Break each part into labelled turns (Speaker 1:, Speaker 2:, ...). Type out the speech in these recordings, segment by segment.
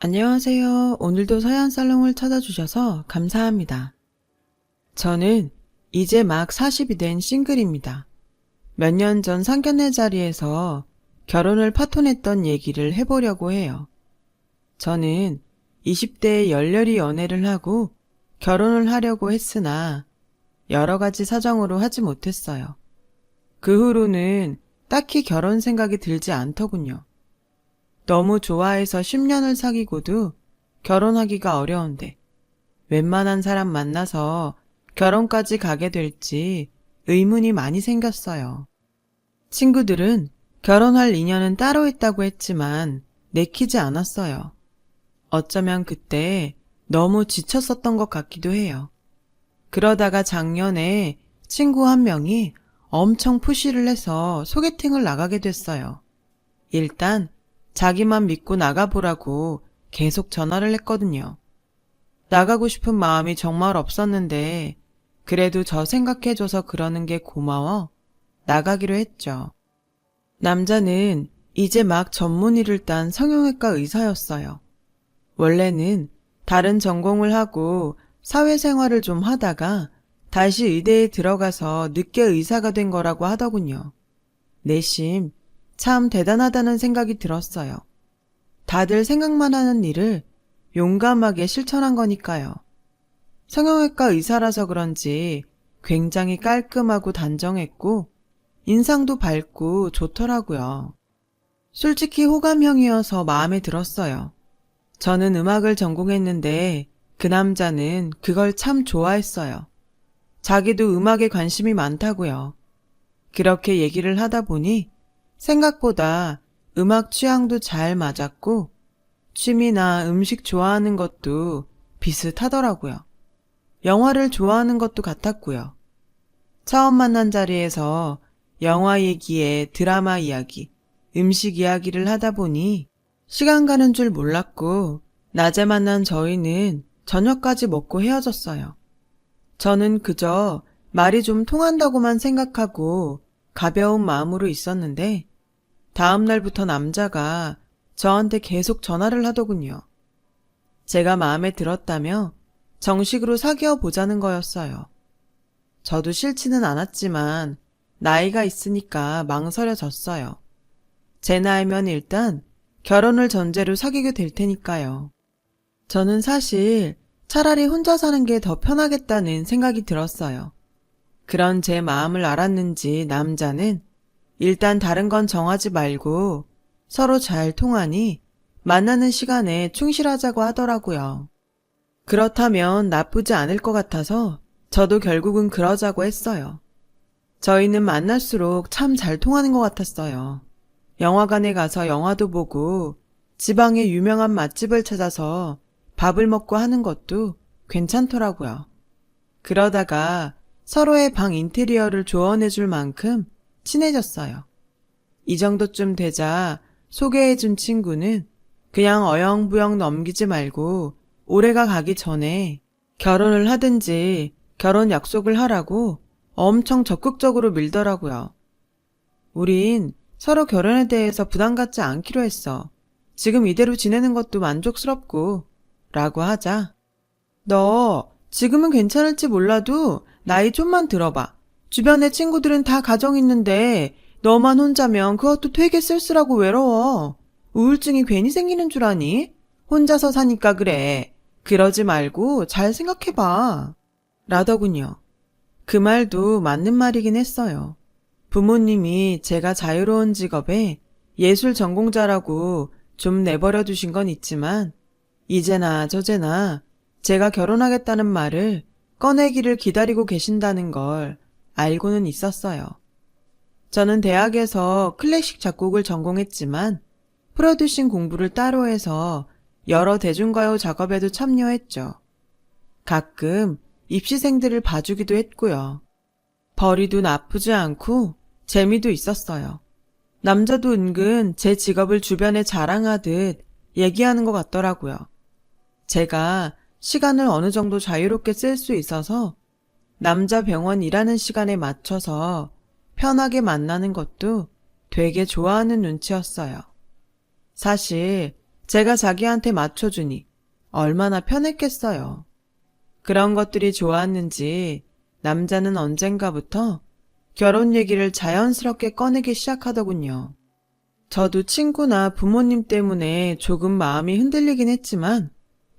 Speaker 1: 안녕하세요. 오늘도 서연살롱을 찾아주셔서 감사합니다. 저는 이제 막 40이 된 싱글입니다. 몇 년 전 상견례 자리에서 결혼을 파토냈던 얘기를 해보려고 해요. 저는 20대에 열렬히 연애를 하고 결혼을 하려고 했으나 여러 가지 사정으로 하지 못했어요. 그 후로는 딱히 결혼 생각이 들지 않더군요. 너무 좋아해서 10년을 사귀고도 결혼하기가 어려운데 웬만한 사람 만나서 결혼까지 가게 될지 의문이 많이 생겼어요. 친구들은 결혼할 인연은 따로 있다고 했지만 내키지 않았어요. 어쩌면 그때 너무 지쳤었던 것 같기도 해요. 그러다가 작년에 친구 한 명이 엄청 푸시를 해서 소개팅을 나가게 됐어요. 일단 자기만 믿고 나가보라고 계속 전화를 했거든요. 나가고 싶은 마음이 정말 없었는데 그래도 저 생각해줘서 그러는 게 고마워 나가기로 했죠. 남자는 이제 막 전문의를 딴 성형외과 의사였어요. 원래는 다른 전공을 하고 사회생활을 좀 하다가 다시 의대에 들어가서 늦게 의사가 된 거라고 하더군요. 내심 참 대단하다는 생각이 들었어요. 다들 생각만 하는 일을 용감하게 실천한 거니까요. 성형외과 의사라서 그런지 굉장히 깔끔하고 단정했고 인상도 밝고 좋더라고요. 솔직히 호감형이어서 마음에 들었어요. 저는 음악을 전공했는데 그 남자는 그걸 참 좋아했어요. 자기도 음악에 관심이 많다고요. 그렇게 얘기를 하다 보니 생각보다 음악 취향도 잘 맞았고 취미나 음식 좋아하는 것도 비슷하더라고요. 영화를 좋아하는 것도 같았고요. 처음 만난 자리에서 영화 얘기에 드라마 이야기, 음식 이야기를 하다 보니 시간 가는 줄 몰랐고 낮에 만난 저희는 저녁까지 먹고 헤어졌어요. 저는 그저 말이 좀 통한다고만 생각하고 가벼운 마음으로 있었는데 다음 날부터 남자가 저한테 계속 전화를 하더군요. 제가 마음에 들었다며 정식으로 사귀어 보자는 거였어요. 저도 싫지는 않았지만 나이가 있으니까 망설여졌어요. 제 나이면 일단 결혼을 전제로 사귀게 될 테니까요. 저는 사실 차라리 혼자 사는 게 더 편하겠다는 생각이 들었어요. 그런 제 마음을 알았는지 남자는 일단 다른 건 정하지 말고 서로 잘 통하니 만나는 시간에 충실하자고 하더라고요. 그렇다면 나쁘지 않을 것 같아서 저도 결국은 그러자고 했어요. 저희는 만날수록 참 잘 통하는 것 같았어요. 영화관에 가서 영화도 보고 지방의 유명한 맛집을 찾아서 밥을 먹고 하는 것도 괜찮더라고요. 그러다가 서로의 방 인테리어를 조언해 줄 만큼 친해졌어요. 이 정도쯤 되자 소개해준 친구는 그냥 어영부영 넘기지 말고 올해가 가기 전에 결혼을 하든지 결혼 약속을 하라고 엄청 적극적으로 밀더라고요. 우린 서로 결혼에 대해서 부담 갖지 않기로 했어. 지금 이대로 지내는 것도 만족스럽고 라고 하자. 너 지금은 괜찮을지 몰라도 나이 좀만 들어봐. 주변에 친구들은 다 가정 있는데 너만 혼자면 그것도 되게 쓸쓸하고 외로워. 우울증이 괜히 생기는 줄 아니? 혼자서 사니까 그래. 그러지 말고 잘 생각해봐. 라더군요. 그 말도 맞는 말이긴 했어요. 부모님이 제가 자유로운 직업에 예술 전공자라고 좀 내버려 두신 건 있지만 이제나 저제나 제가 결혼하겠다는 말을 꺼내기를 기다리고 계신다는 걸 알고는 있었어요. 저는 대학에서 클래식 작곡을 전공했지만 프로듀싱 공부를 따로 해서 여러 대중가요 작업에도 참여했죠. 가끔 입시생들을 봐주기도 했고요. 벌이도 나쁘지 않고 재미도 있었어요. 남자도 은근 제 직업을 주변에 자랑하듯 얘기하는 것 같더라고요. 제가 시간을 어느 정도 자유롭게 쓸 수 있어서 남자 병원 일하는 시간에 맞춰서 편하게 만나는 것도 되게 좋아하는 눈치였어요. 사실 제가 자기한테 맞춰주니 얼마나 편했겠어요. 그런 것들이 좋았는지 남자는 언젠가부터 결혼 얘기를 자연스럽게 꺼내기 시작하더군요. 저도 친구나 부모님 때문에 조금 마음이 흔들리긴 했지만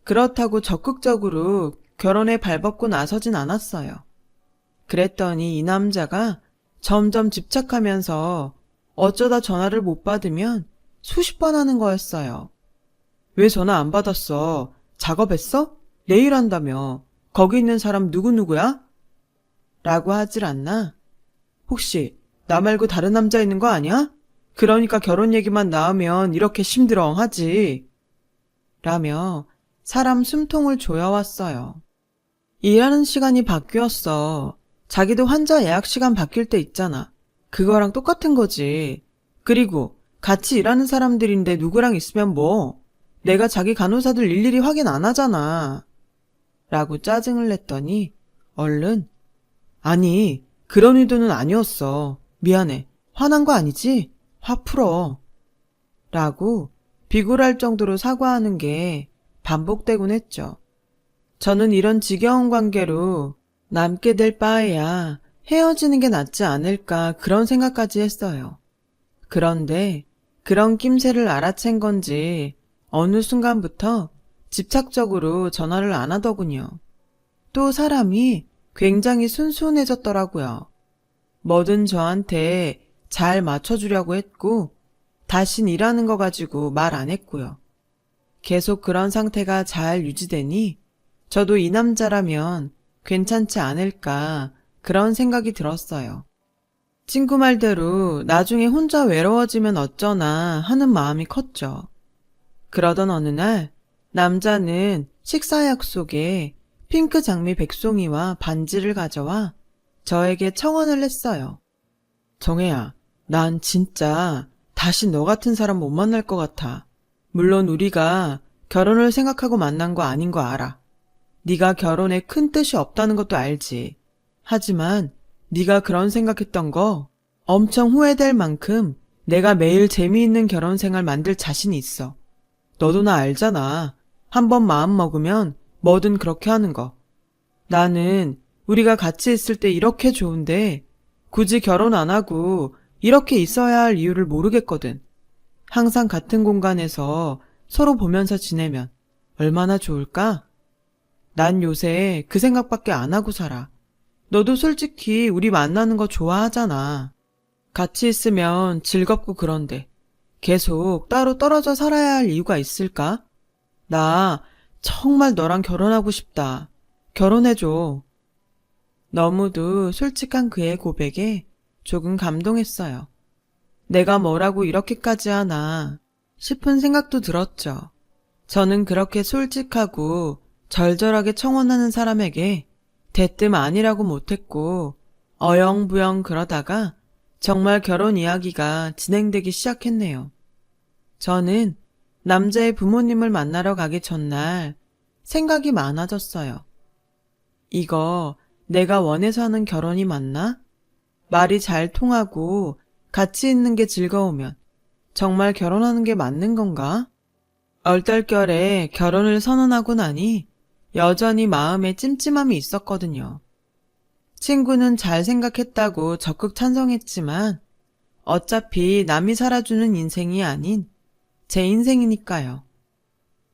Speaker 1: 그렇다고 적극적으로 결혼에 발벗고 나서진 않았어요. 그랬더니 이 남자가 점점 집착하면서 어쩌다 전화를 못 받으면 수십 번 하는 거였어요. 왜 전화 안 받았어? 작업했어? 내일 한다며. 거기 있는 사람 누구누구야? 라고 하질 않나? 혹시 나 말고 다른 남자 있는 거 아니야? 그러니까 결혼 얘기만 나오면 이렇게 심드렁하지. 라며 사람 숨통을 조여왔어요. 일하는 시간이 바뀌었어. 자기도 환자 예약 시간 바뀔 때 있잖아. 그거랑 똑같은 거지. 그리고 같이 일하는 사람들인데 누구랑 있으면 뭐? 내가 자기 간호사들 일일이 확인 안 하잖아. 라고 짜증을 냈더니 얼른 아니 그런 의도는 아니었어. 미안해. 화난 거 아니지? 화 풀어. 라고 비굴할 정도로 사과하는 게 반복되곤 했죠. 저는 이런 지겨운 관계로 남게 될 바에야 헤어지는 게 낫지 않을까 그런 생각까지 했어요. 그런데 그런 낌새를 알아챈 건지 어느 순간부터 집착적으로 전화를 안 하더군요. 또 사람이 굉장히 순수해졌더라고요. 뭐든 저한테 잘 맞춰주려고 했고 다신 일하는 거 가지고 말 안 했고요. 계속 그런 상태가 잘 유지되니 저도 이 남자라면 괜찮지 않을까 그런 생각이 들었어요. 친구 말대로 나중에 혼자 외로워지면 어쩌나 하는 마음이 컸죠. 그러던 어느 날 남자는 식사 약속에 핑크 장미 백송이와 반지를 가져와 저에게 청혼을 했어요. 정혜야, 난 진짜 다시 너 같은 사람 못 만날 것 같아. 물론 우리가 결혼을 생각하고 만난 거 아닌 거 알아. 네가 결혼에 큰 뜻이 없다는 것도 알지. 하지만 네가 그런 생각했던 거 엄청 후회될 만큼 내가 매일 재미있는 결혼 생활 만들 자신이 있어. 너도 나 알잖아. 한번 마음 먹으면 뭐든 그렇게 하는 거. 나는 우리가 같이 있을 때 이렇게 좋은데 굳이 결혼 안 하고 이렇게 있어야 할 이유를 모르겠거든. 항상 같은 공간에서 서로 보면서 지내면 얼마나 좋을까? 난 요새 그 생각밖에 안 하고 살아. 너도 솔직히 우리 만나는 거 좋아하잖아. 같이 있으면 즐겁고 그런데 계속 따로 떨어져 살아야 할 이유가 있을까? 나 정말 너랑 결혼하고 싶다. 결혼해줘. 너무도 솔직한 그의 고백에 조금 감동했어요. 내가 뭐라고 이렇게까지 하나 싶은 생각도 들었죠. 저는 그렇게 솔직하고 절절하게 청혼하는 사람에게 대뜸 아니라고 못했고 어영부영 그러다가 정말 결혼 이야기가 진행되기 시작했네요. 저는 남자의 부모님을 만나러 가기 전날 생각이 많아졌어요. 이거 내가 원해서 하는 결혼이 맞나? 말이 잘 통하고 같이 있는 게 즐거우면 정말 결혼하는 게 맞는 건가? 얼떨결에 결혼을 선언하고 나니 여전히 마음에 찜찜함이 있었거든요. 친구는 잘 생각했다고 적극 찬성했지만 어차피 남이 살아주는 인생이 아닌 제 인생이니까요.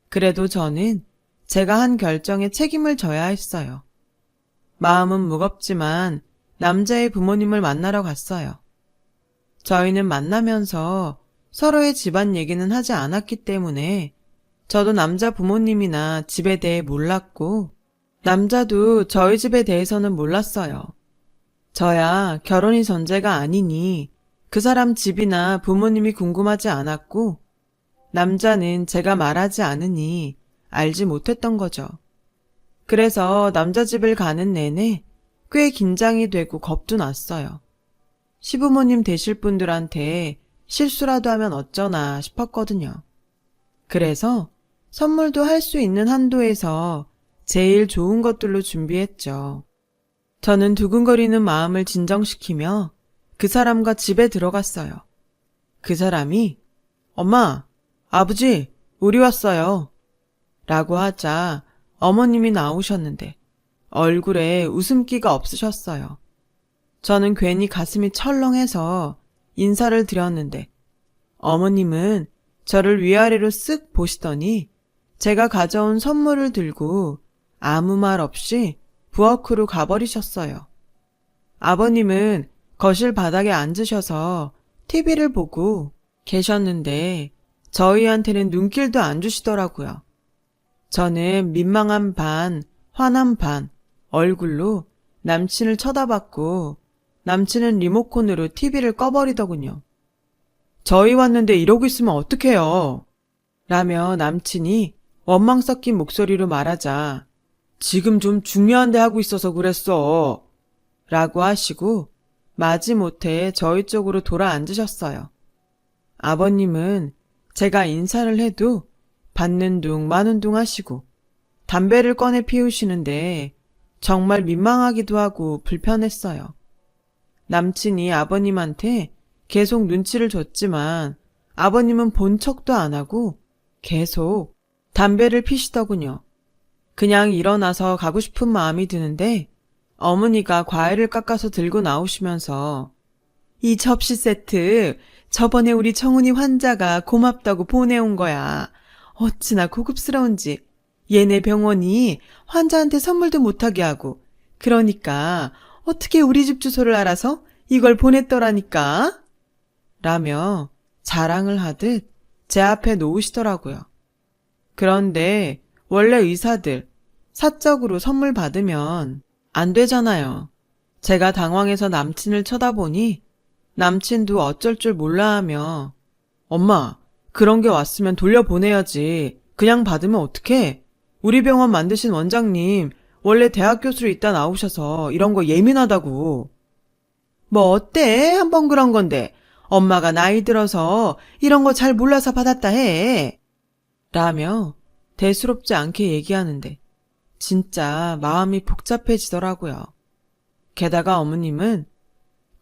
Speaker 1: 그래도 저는 제가 한 결정에 책임을 져야 했어요. 마음은 무겁지만 남자의 부모님을 만나러 갔어요. 저희는 만나면서 서로의 집안 얘기는 하지 않았기 때문에 저도 남자 부모님이나 집에 대해 몰랐고 남자도 저희 집에 대해서는 몰랐어요. 저야 결혼이 전제가 아니니 그 사람 집이나 부모님이 궁금하지 않았고 남자는 제가 말하지 않으니 알지 못했던 거죠. 그래서 남자 집을 가는 내내 꽤 긴장이 되고 겁도 났어요. 시부모님 되실 분들한테 실수라도 하면 어쩌나 싶었거든요. 그래서 선물도 할 수 있는 한도에서 제일 좋은 것들로 준비했죠. 저는 두근거리는 마음을 진정시키며 그 사람과 집에 들어갔어요. 그 사람이 엄마, 아버지, 우리 왔어요. 라고 하자 어머님이 나오셨는데 얼굴에 웃음기가 없으셨어요. 저는 괜히 가슴이 철렁해서 인사를 드렸는데 어머님은 저를 위아래로 쓱 보시더니 제가 가져온 선물을 들고 아무 말 없이 부엌으로 가버리셨어요. 아버님은 거실 바닥에 앉으셔서 TV를 보고 계셨는데 저희한테는 눈길도 안 주시더라고요. 저는 민망한 반, 화난 반 얼굴로 남친을 쳐다봤고 남친은 리모컨으로 TV를 꺼버리더군요. 저희 왔는데 이러고 있으면 어떡해요? 라며 남친이 원망 섞인 목소리로 말하자 지금 좀 중요한 데 하고 있어서 그랬어. 라고 하시고 마지못해 저희 쪽으로 돌아 앉으셨어요. 아버님은 제가 인사를 해도 받는 둥 마는 둥 하시고 담배를 꺼내 피우시는데 정말 민망하기도 하고 불편했어요. 남친이 아버님한테 계속 눈치를 줬지만 아버님은 본 척도 안 하고 계속 담배를 피시더군요. 그냥 일어나서 가고 싶은 마음이 드는데 어머니가 과일을 깎아서 들고 나오시면서 이 접시 세트 저번에 우리 정훈이 환자가 고맙다고 보내온 거야. 어찌나 고급스러운지. 얘네 병원이 환자한테 선물도 못하게 하고 그러니까 어떻게 우리 집 주소를 알아서 이걸 보냈더라니까? 라며 자랑을 하듯 제 앞에 놓으시더라고요. 그런데 원래 의사들 사적으로 선물 받으면 안 되잖아요. 제가 당황해서 남친을 쳐다보니 남친도 어쩔 줄 몰라 하며 엄마, 그런 게 왔으면 돌려보내야지. 그냥 받으면 어떡해? 우리 병원 만드신 원장님 원래 대학 교수로 있다 나오셔서 이런 거 예민하다고. 뭐 어때? 한번 그런 건데. 엄마가 나이 들어서 이런 거 잘 몰라서 받았다 해. 라며 대수롭지 않게 얘기하는데 진짜 마음이 복잡해지더라고요. 게다가 어머님은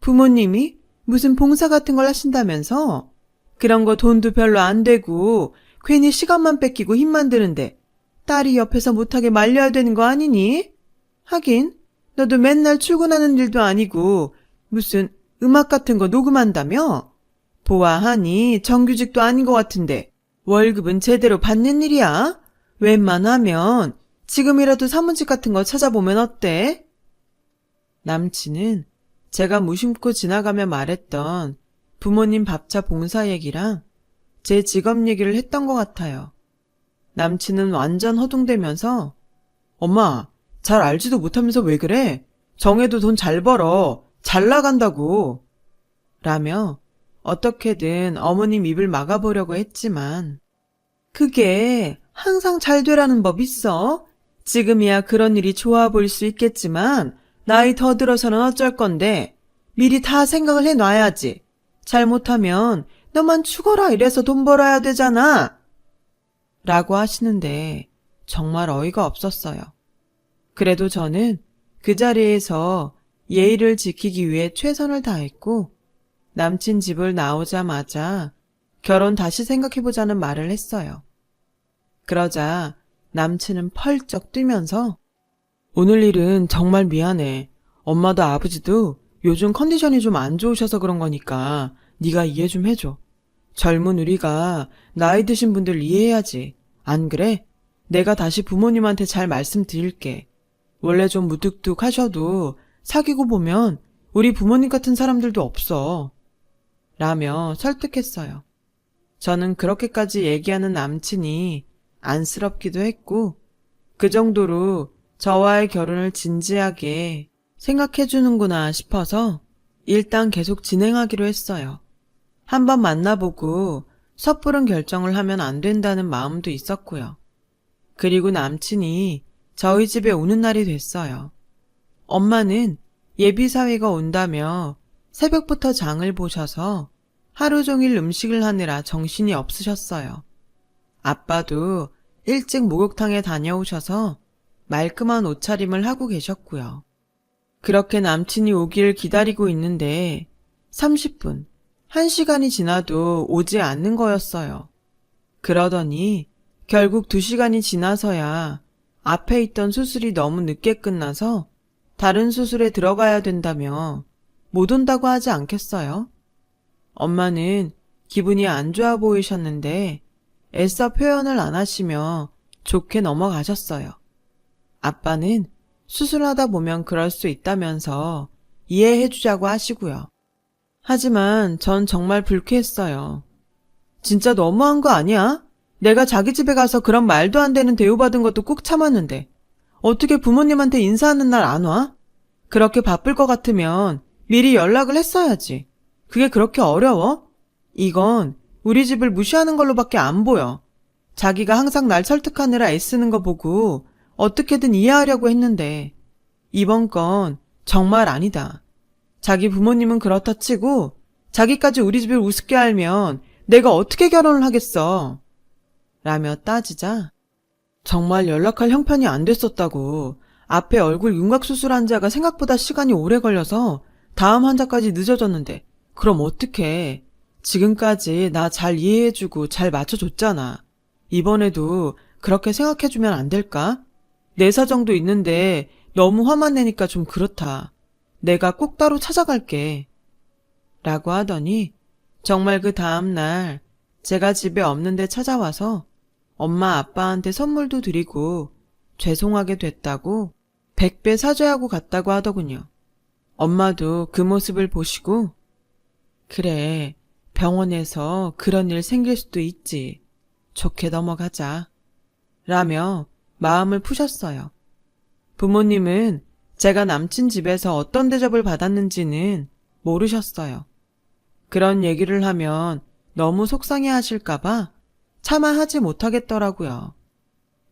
Speaker 1: 부모님이 무슨 봉사 같은 걸 하신다면서 그런 거 돈도 별로 안 되고 괜히 시간만 뺏기고 힘만 드는데 딸이 옆에서 못하게 말려야 되는 거 아니니? 하긴 너도 맨날 출근하는 일도 아니고 무슨 음악 같은 거 녹음한다며? 보아하니 정규직도 아닌 것 같은데 월급은 제대로 받는 일이야? 웬만하면 지금이라도 사무직 같은 거 찾아보면 어때? 남친은 제가 무심코 지나가며 말했던 부모님 밥차 봉사 얘기랑 제 직업 얘기를 했던 것 같아요. 남친은 완전 허둥대면서 엄마, 잘 알지도 못하면서 왜 그래? 정해도 돈 잘 벌어. 잘 나간다고. 라며 어떻게든 어머님 입을 막아보려고 했지만 그게 항상 잘 되라는 법 있어? 지금이야 그런 일이 좋아 보일 수 있겠지만 나이 더 들어서는 어쩔 건데 미리 다 생각을 해놔야지. 잘못하면 너만 죽어라 이래서 돈 벌어야 되잖아. 라고 하시는데 정말 어이가 없었어요. 그래도 저는 그 자리에서 예의를 지키기 위해 최선을 다했고 남친 집을 나오자마자 결혼 다시 생각해보자는 말을 했어요. 그러자 남친은 펄쩍 뛰면서 오늘 일은 정말 미안해. 엄마도 아버지도 요즘 컨디션이 좀 안 좋으셔서 그런 거니까 네가 이해 좀 해줘. 젊은 우리가 나이 드신 분들 이해해야지. 안 그래? 내가 다시 부모님한테 잘 말씀드릴게. 원래 좀 무뚝뚝 하셔도 사귀고 보면 우리 부모님 같은 사람들도 없어. 라며 설득했어요. 저는 그렇게까지 얘기하는 남친이 안쓰럽기도 했고 그 정도로 저와의 결혼을 진지하게 생각해주는구나 싶어서 일단 계속 진행하기로 했어요. 한번 만나보고 섣부른 결정을 하면 안 된다는 마음도 있었고요. 그리고 남친이 저희 집에 오는 날이 됐어요. 엄마는 예비사위가 온다며 새벽부터 장을 보셔서 하루 종일 음식을 하느라 정신이 없으셨어요. 아빠도 일찍 목욕탕에 다녀오셔서 말끔한 옷차림을 하고 계셨고요. 그렇게 남친이 오길 기다리고 있는데 30분, 1시간이 지나도 오지 않는 거였어요. 그러더니 결국 2시간이 지나서야 앞에 있던 수술이 너무 늦게 끝나서 다른 수술에 들어가야 된다며 못 온다고 하지 않겠어요? 엄마는 기분이 안 좋아 보이셨는데 애써 표현을 안 하시며 좋게 넘어가셨어요. 아빠는 수술하다 보면 그럴 수 있다면서 이해해주자고 하시고요. 하지만 전 정말 불쾌했어요. 진짜 너무한 거 아니야? 내가 자기 집에 가서 그런 말도 안 되는 대우받은 것도 꾹 참았는데 어떻게 부모님한테 인사하는 날 안 와? 그렇게 바쁠 것 같으면 미리 연락을 했어야지. 그게 그렇게 어려워? 이건 우리 집을 무시하는 걸로밖에 안 보여. 자기가 항상 날 설득하느라 애쓰는 거 보고 어떻게든 이해하려고 했는데 이번 건 정말 아니다. 자기 부모님은 그렇다 치고 자기까지 우리 집을 우습게 알면 내가 어떻게 결혼을 하겠어? 라며 따지자 정말 연락할 형편이 안 됐었다고. 앞에 얼굴 윤곽 수술 환자가 생각보다 시간이 오래 걸려서 다음 환자까지 늦어졌는데 그럼 어떡해. 지금까지 나 잘 이해해주고 잘 맞춰줬잖아. 이번에도 그렇게 생각해주면 안 될까? 내 사정도 있는데 너무 화만 내니까 좀 그렇다. 내가 꼭 따로 찾아갈게. 라고 하더니 정말 그 다음날 제가 집에 없는데 찾아와서 엄마 아빠한테 선물도 드리고 죄송하게 됐다고 100배 사죄하고 갔다고 하더군요. 엄마도 그 모습을 보시고 그래, 병원에서 그런 일 생길 수도 있지. 좋게 넘어가자. 라며 마음을 푸셨어요. 부모님은 제가 남친 집에서 어떤 대접을 받았는지는 모르셨어요. 그런 얘기를 하면 너무 속상해 하실까봐 차마 하지 못하겠더라고요.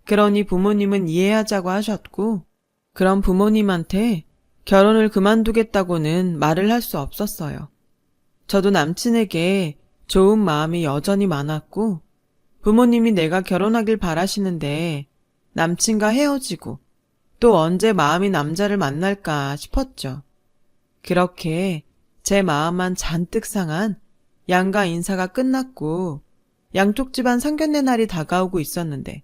Speaker 1: 그러니 부모님은 이해하자고 하셨고, 그런 부모님한테 결혼을 그만두겠다고는 말을 할 수 없었어요. 저도 남친에게 좋은 마음이 여전히 많았고, 부모님이 내가 결혼하길 바라시는데 남친과 헤어지고 또 언제 마음이 남자를 만날까 싶었죠. 그렇게 제 마음만 잔뜩 상한 양가 인사가 끝났고 양쪽 집안 상견례 날이 다가오고 있었는데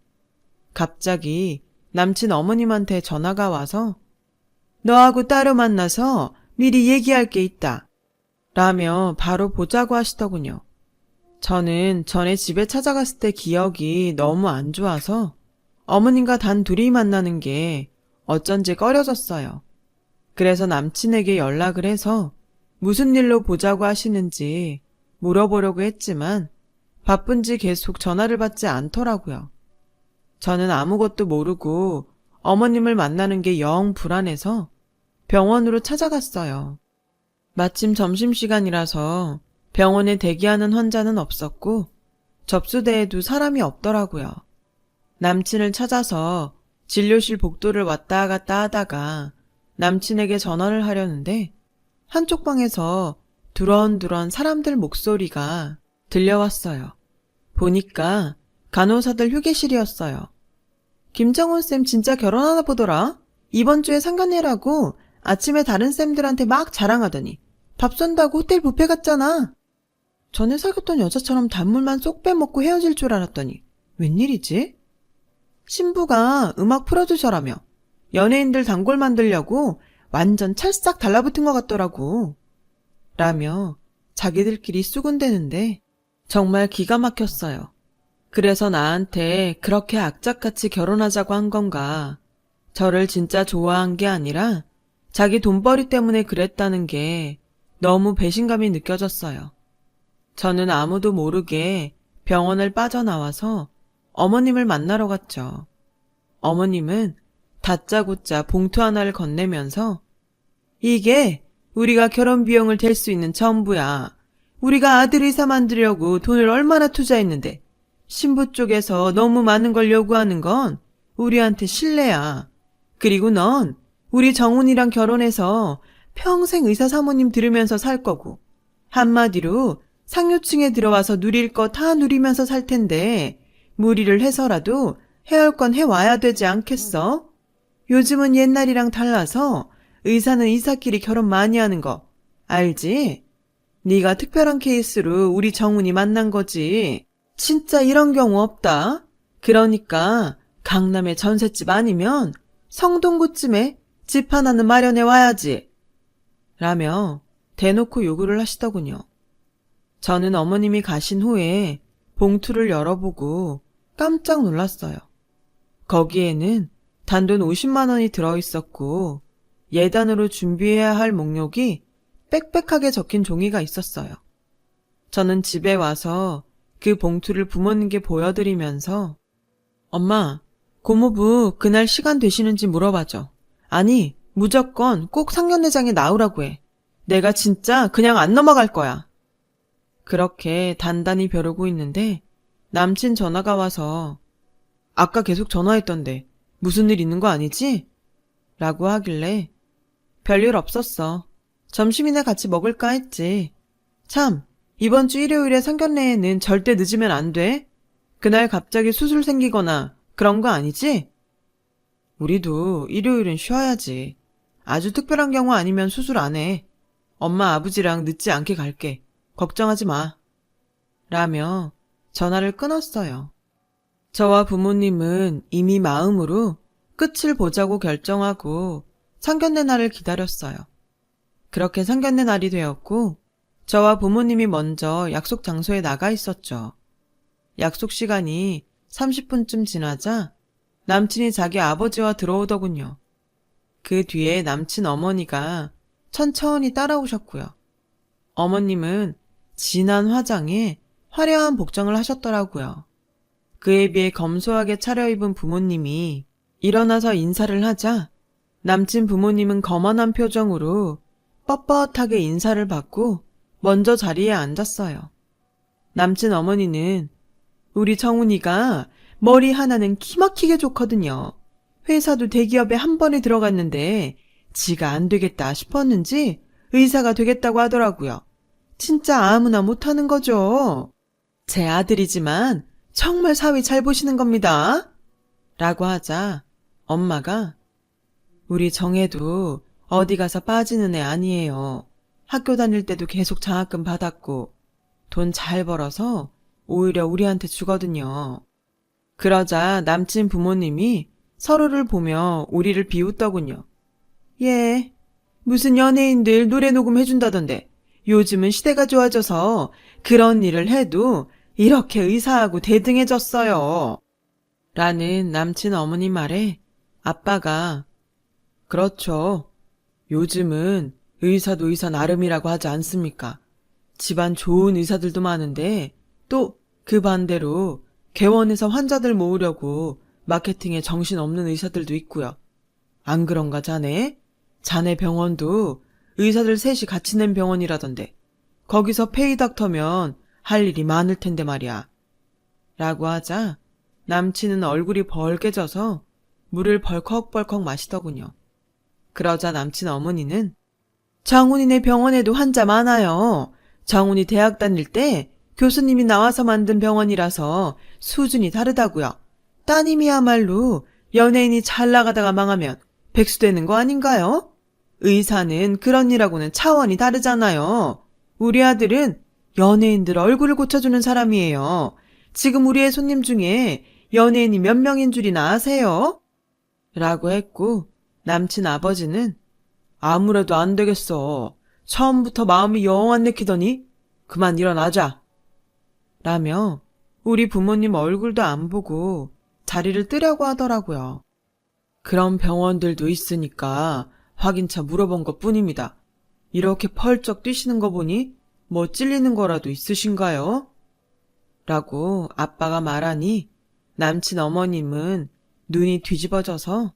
Speaker 1: 갑자기 남친 어머님한테 전화가 와서 너하고 따로 만나서 미리 얘기할 게 있다. 라며 바로 보자고 하시더군요. 저는 전에 집에 찾아갔을 때 기억이 너무 안 좋아서 어머님과 단 둘이 만나는 게 어쩐지 꺼려졌어요. 그래서 남친에게 연락을 해서 무슨 일로 보자고 하시는지 물어보려고 했지만 바쁜지 계속 전화를 받지 않더라고요. 저는 아무것도 모르고 어머님을 만나는 게 영 불안해서 병원으로 찾아갔어요. 마침 점심시간이라서 병원에 대기하는 환자는 없었고 접수대에도 사람이 없더라고요. 남친을 찾아서 진료실 복도를 왔다 갔다 하다가 남친에게 전화를 하려는데 한쪽 방에서 두런두런 사람들 목소리가 들려왔어요. 보니까 간호사들 휴게실이었어요. 김정훈 쌤 진짜 결혼하나 보더라. 이번 주에 상견례라고 아침에 다른 쌤들한테 막 자랑하더니 밥 쏜다고 호텔 뷔페 갔잖아. 전에 사귀었던 여자처럼 단물만 쏙 빼먹고 헤어질 줄 알았더니 웬일이지? 신부가 음악 프로듀서라며 연예인들 단골 만들려고 완전 찰싹 달라붙은 것 같더라고. 라며 자기들끼리 쑥은대는데 정말 기가 막혔어요. 그래서 나한테 그렇게 악착같이 결혼하자고 한 건가. 저를 진짜 좋아한 게 아니라 자기 돈벌이 때문에 그랬다는 게 너무 배신감이 느껴졌어요. 저는 아무도 모르게 병원을 빠져나와서 어머님을 만나러 갔죠. 어머님은 다짜고짜 봉투 하나를 건네면서 이게 우리가 결혼 비용을 댈 수 있는 전부야. 우리가 아들 의사 만들려고 돈을 얼마나 투자했는데 신부 쪽에서 너무 많은 걸 요구하는 건 우리한테 실례야. 그리고 넌 우리 정훈이랑 결혼해서 평생 의사 사모님 들으면서 살 거고 한마디로 상류층에 들어와서 누릴 거 다 누리면서 살 텐데 무리를 해서라도 해올 건 해와야 되지 않겠어? 요즘은 옛날이랑 달라서 의사는 의사끼리 결혼 많이 하는 거 알지? 네가 특별한 케이스로 우리 정훈이 만난 거지. 진짜 이런 경우 없다. 그러니까 강남의 전셋집 아니면 성동구쯤에 집 하나는 마련해 와야지. 라며 대놓고 요구를 하시더군요. 저는 어머님이 가신 후에 봉투를 열어보고 깜짝 놀랐어요. 거기에는 단돈 50만 원이 들어있었고 예단으로 준비해야 할 목록이 빽빽하게 적힌 종이가 있었어요. 저는 집에 와서 그 봉투를 부모님께 보여드리면서 엄마, 고모부 그날 시간 되시는지 물어봐줘. 아니, 무조건 꼭 상견례장에 나오라고 해. 내가 진짜 그냥 안 넘어갈 거야. 그렇게 단단히 벼르고 있는데 남친 전화가 와서 아까 계속 전화했던데 무슨 일 있는 거 아니지? 라고 하길래 별일 없었어. 점심이나 같이 먹을까 했지. 참, 이번 주 일요일에 상견례에는 절대 늦으면 안 돼. 그날 갑자기 수술 생기거나 그런 거 아니지? 우리도 일요일은 쉬어야지. 아주 특별한 경우 아니면 수술 안 해. 엄마 아버지랑 늦지 않게 갈게. 걱정하지 마. 라며 전화를 끊었어요. 저와 부모님은 이미 마음으로 끝을 보자고 결정하고 상견례 날을 기다렸어요. 그렇게 상견례 날이 되었고 저와 부모님이 먼저 약속 장소에 나가 있었죠. 약속 시간이 30분쯤 지나자 남친이 자기 아버지와 들어오더군요. 그 뒤에 남친 어머니가 천천히 따라오셨고요. 어머님은 진한 화장에 화려한 복장을 하셨더라고요. 그에 비해 검소하게 차려입은 부모님이 일어나서 인사를 하자 남친 부모님은 거만한 표정으로 뻣뻣하게 인사를 받고 먼저 자리에 앉았어요. 남친 어머니는 우리 정훈이가 머리 하나는 기막히게 좋거든요. 회사도 대기업에 한 번에 들어갔는데 지가 안 되겠다 싶었는지 의사가 되겠다고 하더라고요. 진짜 아무나 못하는 거죠. 제 아들이지만 정말 사위 잘 보시는 겁니다. 라고 하자 엄마가 우리 정혜도 어디 가서 빠지는 애 아니에요. 학교 다닐 때도 계속 장학금 받았고 돈 잘 벌어서 오히려 우리한테 주거든요. 그러자 남친 부모님이 서로를 보며 우리를 비웃더군요. 예, 무슨 연예인들 노래 녹음 해준다던데 요즘은 시대가 좋아져서 그런 일을 해도 이렇게 의사하고 대등해졌어요. 라는 남친 어머님 말에 아빠가 그렇죠. 요즘은 의사도 의사 나름이라고 하지 않습니까? 집안 좋은 의사들도 많은데 또 그 반대로 개원해서 환자들 모으려고 마케팅에 정신없는 의사들도 있고요. 안 그런가 자네? 자네 병원도 의사들 셋이 같이 낸 병원이라던데 거기서 페이닥터면 할 일이 많을 텐데 말이야. 라고 하자 남친은 얼굴이 벌개져서 물을 벌컥벌컥 마시더군요. 그러자 남친 어머니는 정훈이네 병원에도 환자 많아요. 정훈이 대학 다닐 때 교수님이 나와서 만든 병원이라서 수준이 다르다고요. 따님이야말로 연예인이 잘 나가다가 망하면 백수되는 거 아닌가요? 의사는 그런 일하고는 차원이 다르잖아요. 우리 아들은 연예인들 얼굴을 고쳐주는 사람이에요. 지금 우리의 손님 중에 연예인이 몇 명인 줄이나 아세요? 라고 했고 남친 아버지는 아무래도 안 되겠어. 처음부터 마음이 영 안 내키더니 그만 일어나자. 라며 우리 부모님 얼굴도 안 보고 자리를 뜨려고 하더라고요. 그런 병원들도 있으니까 확인차 물어본 것 뿐입니다. 이렇게 펄쩍 뛰시는 거 보니 뭐 찔리는 거라도 있으신가요? 라고 아빠가 말하니 남친 어머님은 눈이 뒤집어져서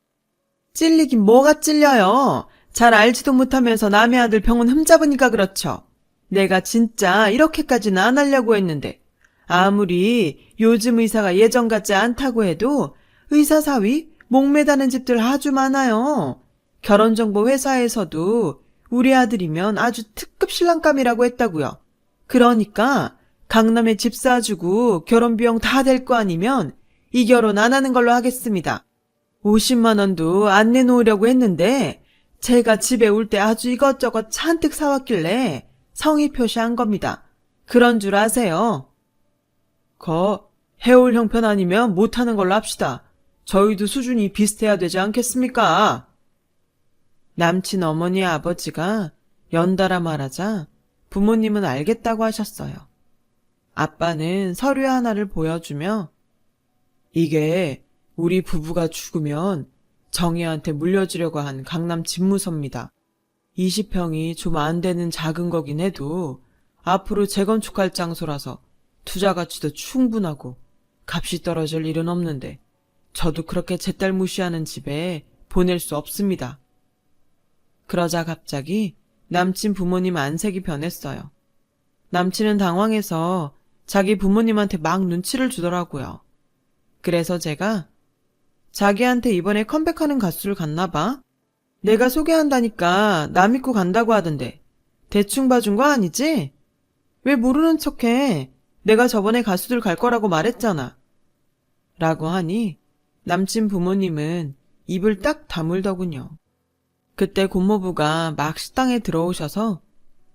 Speaker 1: 찔리긴 뭐가 찔려요. 잘 알지도 못하면서 남의 아들 병원 흠잡으니까 그렇죠. 내가 진짜 이렇게까지는 안 하려고 했는데 아무리 요즘 의사가 예전 같지 않다고 해도 의사 사위 목매다는 집들 아주 많아요. 결혼정보 회사에서도 우리 아들이면 아주 특급 신랑감이라고 했다고요. 그러니까 강남에 집 사주고 결혼 비용 다 될 거 아니면 이 결혼 안 하는 걸로 하겠습니다. 50만 원도 안 내놓으려고 했는데 제가 집에 올 때 아주 이것저것 잔뜩 사왔길래 성의 표시한 겁니다. 그런 줄 아세요? 해올 형편 아니면 못하는 걸로 합시다. 저희도 수준이 비슷해야 되지 않겠습니까? 남친 어머니의 아버지가 연달아 말하자 부모님은 알겠다고 하셨어요. 아빠는 서류 하나를 보여주며 이게 우리 부부가 죽으면 정희한테 물려주려고 한 강남 집무서입니다. 20평이 좀 안 되는 작은 거긴 해도 앞으로 재건축할 장소라서 투자 가치도 충분하고 값이 떨어질 일은 없는데 저도 그렇게 제 딸 무시하는 집에 보낼 수 없습니다. 그러자 갑자기 남친 부모님 안색이 변했어요. 남친은 당황해서 자기 부모님한테 막 눈치를 주더라고요. 그래서 제가 자기한테 이번에 컴백하는 가수를 갔나 봐. 내가 소개한다니까 나 믿고 간다고 하던데 대충 봐준 거 아니지? 왜 모르는 척해? 내가 저번에 가수들 갈 거라고 말했잖아. 라고 하니 남친 부모님은 입을 딱 다물더군요. 그때 고모부가 막 식당에 들어오셔서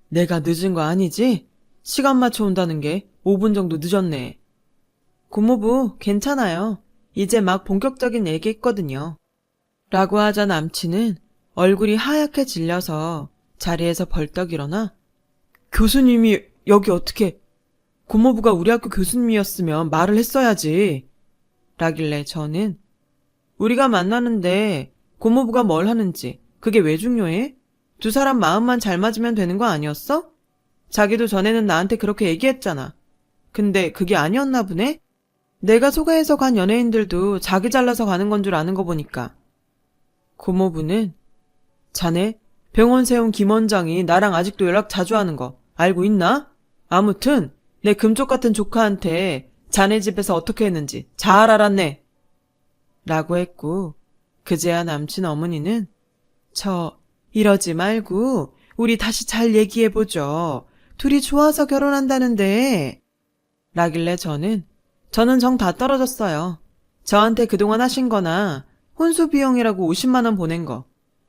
Speaker 1: 내가 늦은 거 아니지? 시간 맞춰 온다는 게 5분 정도 늦었네. 고모부 괜찮아요. 이제 막 본격적인 얘기 했거든요. 라고 하자 남친은 얼굴이 하얗게 질려서 자리에서 벌떡 일어나 교수님이 여기 어떻게 고모부가 우리 학교 교수님이었으면 말을 했어야지. 라길래 저는 우리가 만나는데 고모부가 뭘 하는지 그게 왜 중요해? 두 사람 마음만 잘 맞으면 되는 거 아니었어? 자기도 전에는 나한테 그렇게 얘기했잖아. 근데 그게 아니었나 보네? 내가 소개해서 간 연예인들도 자기 잘라서 가는 건 줄 아는 거 보니까. 고모부는 자네 병원 세운 김 원장이 나랑 아직도 연락 자주 하는 거 알고 있나? 아무튼 내 금쪽 같은 조카한테 자네 집에서 어떻게 했는지 잘 알았네. 라고 했고 그제야 남친 어머니는 이러지 말고 우리 다시 잘 얘기해보죠. 둘이 좋아서 결혼한다는데. 라길래 저는 정 다 떨어졌어요. 저한테 그동안 하신 거나 혼수 비용이라고 50만 원 보낸 거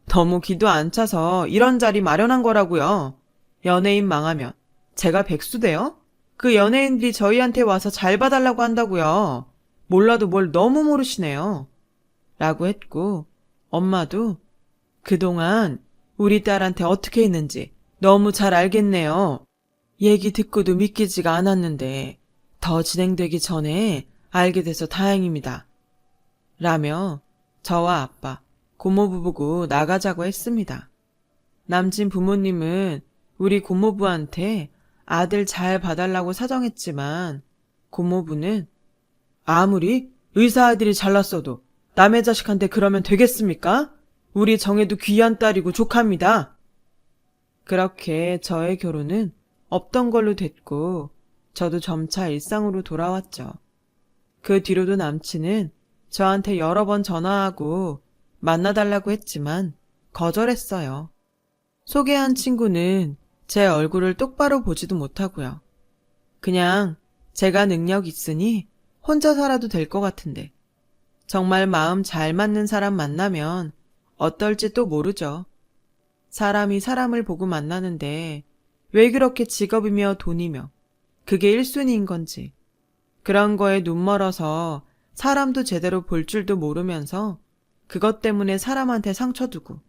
Speaker 1: 너무 기도 안 차서 이런 자리 마련한 거라고요. 연예인 망하면 제가 백수 돼요? 그 연예인들이 저희한테 와서 잘 봐달라고 한다고요. 몰라도 뭘 너무 모르시네요. 라고 했고 엄마도 그동안 우리 딸한테 어떻게 했는지 너무 잘 알겠네요. 얘기 듣고도 믿기지가 않았는데 더 진행되기 전에 알게 돼서 다행입니다. 라며 저와 아빠, 고모부 보고 나가자고 했습니다. 남친 부모님은 우리 고모부한테 아들 잘 봐달라고 사정했지만 고모부는 아무리 의사 아들이 잘났어도 남의 자식한테 그러면 되겠습니까? 우리 정혜도 귀한 딸이고 조카입니다. 그렇게 저의 결혼은 없던 걸로 됐고 저도 점차 일상으로 돌아왔죠. 그 뒤로도 남친은 저한테 여러 번 전화하고 만나달라고 했지만 거절했어요. 소개한 친구는 제 얼굴을 똑바로 보지도 못하고요. 그냥 제가 능력 있으니 혼자 살아도 될 것 같은데 정말 마음 잘 맞는 사람 만나면 어떨지 또 모르죠. 사람이 사람을 보고 만나는데 왜 그렇게 직업이며 돈이며 그게 1순위인 건지 그런 거에 눈멀어서 사람도 제대로 볼 줄도 모르면서 그것 때문에 사람한테 상처 두고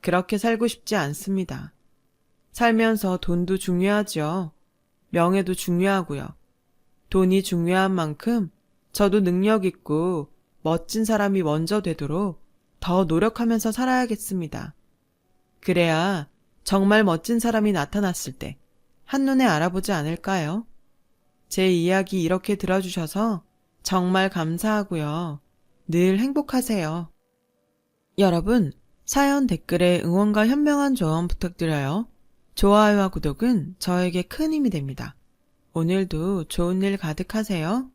Speaker 1: 그렇게 살고 싶지 않습니다. 살면서 돈도 중요하죠. 명예도 중요하고요. 돈이 중요한 만큼 저도 능력 있고 멋진 사람이 먼저 되도록 더 노력하면서 살아야겠습니다. 그래야 정말 멋진 사람이 나타났을 때 한눈에 알아보지 않을까요? 제 이야기 이렇게 들어주셔서 정말 감사하고요. 늘 행복하세요. 여러분, 사연 댓글에 응원과 현명한 조언 부탁드려요. 좋아요와 구독은 저에게 큰 힘이 됩니다. 오늘도 좋은 일 가득하세요.